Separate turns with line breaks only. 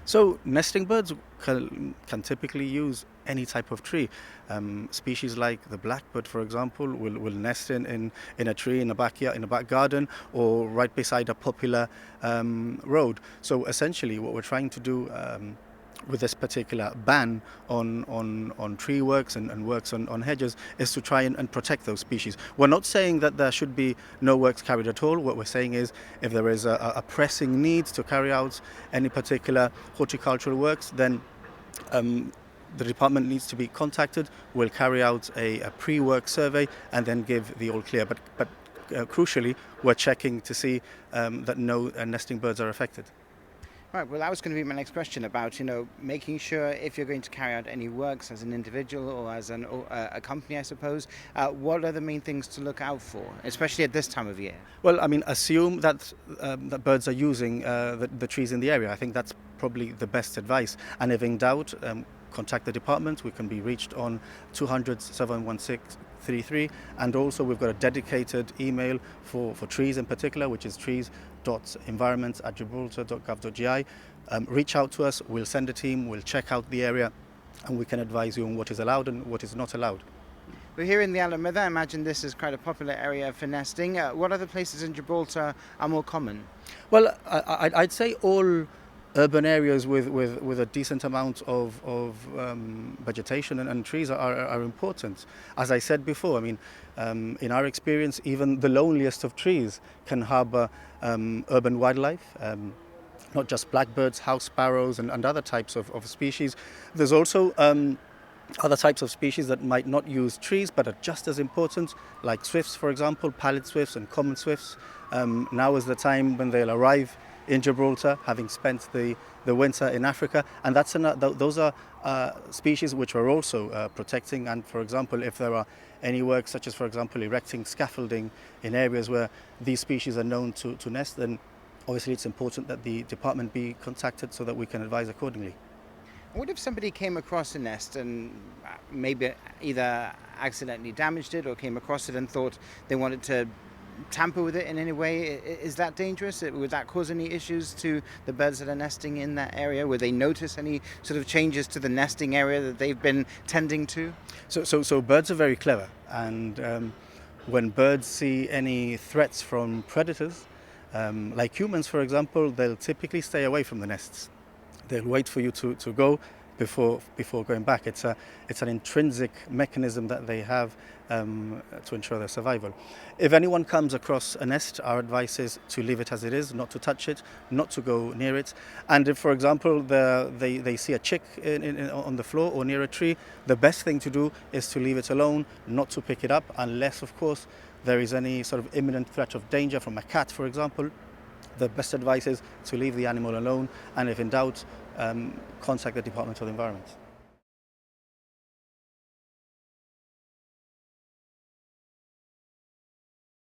So nesting birds can typically use any type of tree. Species like the blackbird, for example, will nest in a tree in a backyard, in a back garden, or right beside a popular road. So essentially, what we're trying to do with this particular ban on tree works and works on hedges is to try and protect those species. We're not saying that there should be no works carried at all. What we're saying is if there is a pressing need to carry out any particular horticultural works, then the department needs to be contacted. We'll carry out a pre-work survey and then give the all clear. But crucially, we're checking to see that no nesting birds are affected.
Right, well, that was going to be my next question about, making sure if you're going to carry out any works as an individual or as a company, I suppose, what are the main things to look out for, especially at this time of year?
Well, I mean, assume that birds are using the trees in the area. I think that's probably the best advice. And if in doubt, contact the department. We can be reached on 200 716 33, and also we've got a dedicated email for trees in particular, which is trees.environment@gibraltar.gov.gi. Reach out to us, we'll send a team, we'll check out the area, and we can advise you on what is allowed and what is not allowed.
We're here in the Alameda. I imagine this is quite a popular area for nesting. What other places in Gibraltar are more common?
Well, I'd say all urban areas with a decent amount of vegetation and trees are important. As I said before, I mean, in our experience, even the loneliest of trees can harbour urban wildlife. Not just blackbirds, house sparrows and other types of species. There's also other types of species that might not use trees but are just as important, like swifts, for example, pallid swifts and common swifts. Now is the time when they'll arrive in Gibraltar, having spent the winter in Africa, and those are species which we're also protecting. And for example, if there are any works such as, for example, erecting scaffolding in areas where these species are known to nest, then obviously it's important that the department be contacted so that we can advise accordingly.
What if somebody came across a nest and maybe either accidentally damaged it or came across it and thought they wanted to tamper with it in any way? Is that dangerous? Would that cause any issues to the birds that are nesting in that area? Would they notice any sort of changes to the nesting area that they've been tending to?
So birds are very clever, and when birds see any threats from predators, like humans, for example, they'll typically stay away from the nests. They'll wait for you to go before going back. It's an intrinsic mechanism that they have to ensure their survival. If anyone comes across a nest, our advice is to leave it as it is, not to touch it, not to go near it. And if, for example, they see a chick on the floor or near a tree, the best thing to do is to leave it alone, not to pick it up, unless, of course, there is any sort of imminent threat of danger from a cat, for example. The best advice is to leave the animal alone, and if in doubt, contact the Department of the Environment.